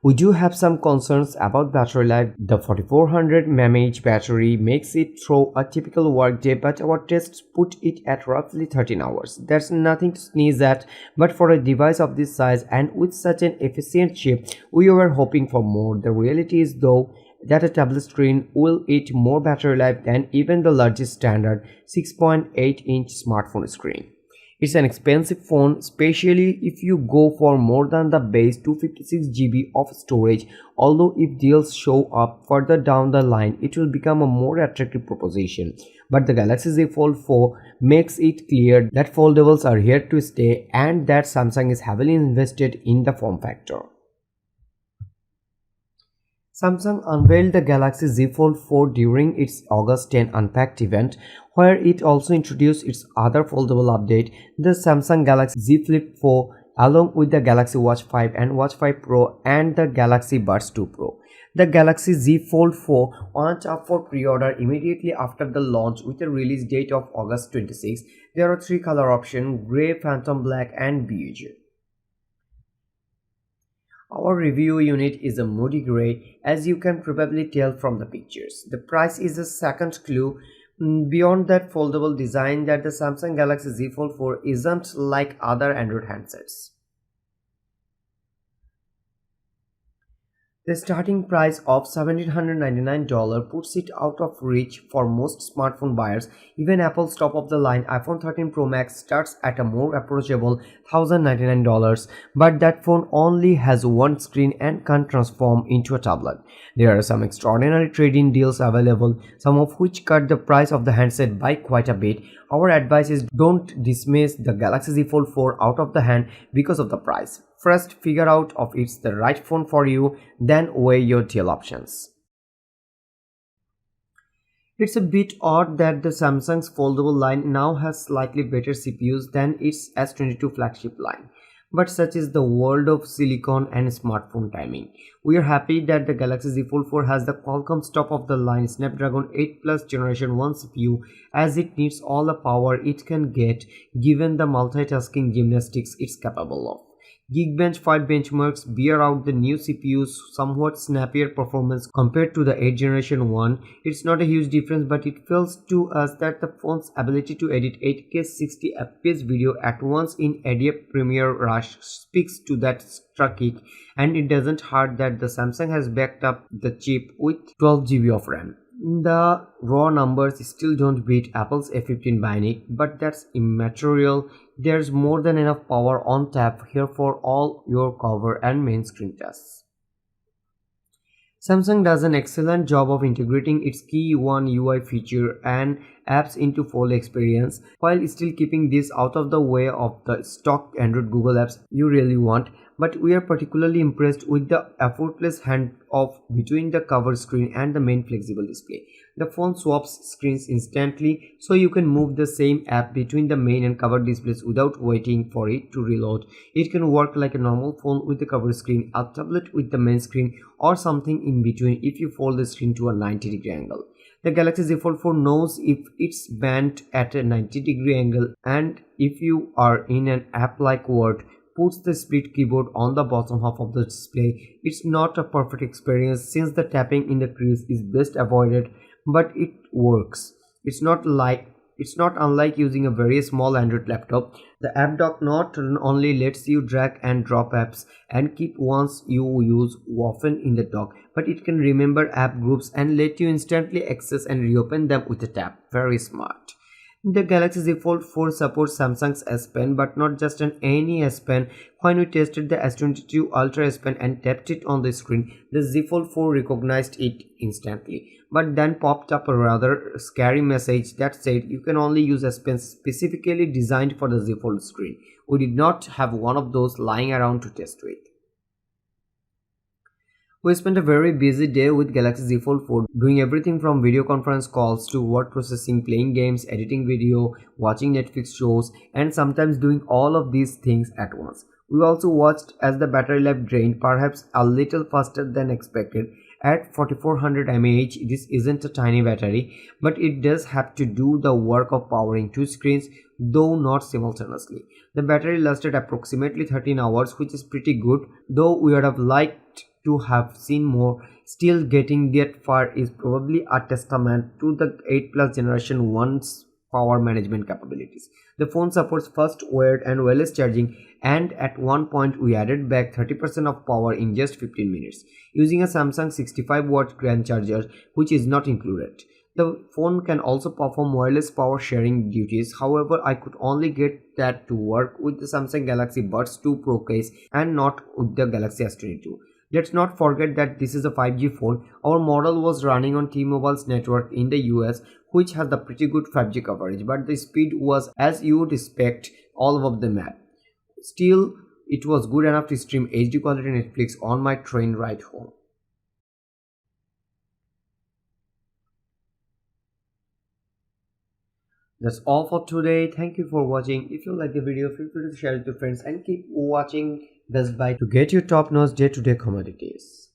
We do have some concerns about battery life. The 4400 mAh battery makes it through a typical workday, but our tests put it at roughly 13 hours. That's nothing to sneeze at, but for a device of this size and with such an efficient chip, we were hoping for more. The reality is though that a tablet screen will eat more battery life than even the largest standard 6.8-inch smartphone screen. It's an expensive phone, especially if you go for more than the base 256 GB of storage, although if deals show up further down the line, it will become a more attractive proposition. But the Galaxy Z Fold 4 makes it clear that foldables are here to stay and that Samsung is heavily invested in the form factor. Samsung unveiled the Galaxy Z Fold 4 during its August 10 Unpacked event, where it also introduced its other foldable update, the Samsung Galaxy Z Flip 4, along with the Galaxy Watch 5 and Watch 5 Pro and the Galaxy Buds 2 Pro. The Galaxy Z Fold 4 went up for pre-order immediately after the launch with a release date of August 26. There are three color options: Grey, Phantom Black and Beige. Our review unit is a moody grey, as you can probably tell from the pictures. The price is a second clue. Beyond that foldable design, that the Samsung Galaxy Z Fold 4 isn't like other Android handsets. The starting price of $1,799 puts it out of reach for most smartphone buyers. Even Apple's top-of-the-line iPhone 13 Pro Max starts at a more approachable $1,099, but that phone only has one screen and can't transform into a tablet. There are some extraordinary trade-in deals available, some of which cut the price of the handset by quite a bit. Our advice is don't dismiss the Galaxy Z Fold 4 out of the hand because of the price. First, figure out if it's the right phone for you, then weigh your deal options. It's a bit odd that the Samsung's foldable line now has slightly better CPUs than its S22 flagship line. But such is the world of silicon and smartphone timing. We are happy that the Galaxy Z Fold 4 has the Qualcomm's top-of-the-line Snapdragon 8 Plus Generation 1 CPU, as it needs all the power it can get given the multitasking gymnastics it's capable of. Geekbench 5 benchmarks bear out the new CPU's somewhat snappier performance compared to the 8th generation one. It's not a huge difference, but it feels to us that the phone's ability to edit 8K 60 FPS video at once in Adobe Premiere Rush speaks to that kick, and it doesn't hurt that the Samsung has backed up the chip with 12 GB of RAM. The raw numbers still don't beat Apple's A15 Bionic, but that's immaterial. There's more than enough power on tap here for all your cover and main screen tests. Samsung does an excellent job of integrating its key One UI feature and apps into Fold experience, while still keeping this out of the way of the stock Android Google apps you really want. But we are particularly impressed with the effortless handoff between the cover screen and the main flexible display. The phone swaps screens instantly, so you can move the same app between the main and cover displays without waiting for it to reload. It can work like a normal phone with the cover screen, a tablet with the main screen, or something in between if you fold the screen to a 90-degree angle. The Galaxy Z Fold 4 knows if it's bent at a 90-degree angle, and if you are in an app like Word, puts the split keyboard on the bottom half of the display. It's not a perfect experience since the tapping in the crease is best avoided, but it works. It's not unlike using a very small Android laptop. The app dock not only lets you drag and drop apps and keep ones you use often in the dock, but it can remember app groups and let you instantly access and reopen them with a tap. Very smart. The Galaxy Z Fold 4 supports Samsung's S Pen, but not just any S Pen. When we tested the S22 Ultra S Pen and tapped it on the screen, the Z Fold 4 recognized it instantly, but then popped up a rather scary message that said you can only use S Pen specifically designed for the Z Fold screen. We did not have one of those lying around to test with. We spent a very busy day with Galaxy Z Fold 4, doing everything from video conference calls to word processing, playing games, editing video, watching Netflix shows, and sometimes doing all of these things at once. We also watched as the battery life drained, perhaps a little faster than expected. At 4400 mAh, this isn't a tiny battery, but it does have to do the work of powering two screens, though not simultaneously. The battery lasted approximately 13 hours, which is pretty good, though we would have liked to have seen more. Still getting that far is probably a testament to the 8 Plus Generation 1's power management capabilities. The phone supports fast wired and wireless charging, and at one point we added back 30% of power in just 15 minutes using a Samsung 65-watt grand charger, which is not included. The phone can also perform wireless power sharing duties. However, I could only get that to work with the Samsung Galaxy Buds 2 Pro case and not with the Galaxy S22. Let's not forget that this is a 5G phone. Our model was running on T-Mobile's network in the US, which has the pretty good 5G coverage, but the speed was as you would expect all of them had. Still, it was good enough to stream HD quality Netflix on my train ride home. That's all for today. Thank you for watching. If you like the video, feel free to share it with your friends and keep watching Best Buy to get your top-notch day-to-day commodities.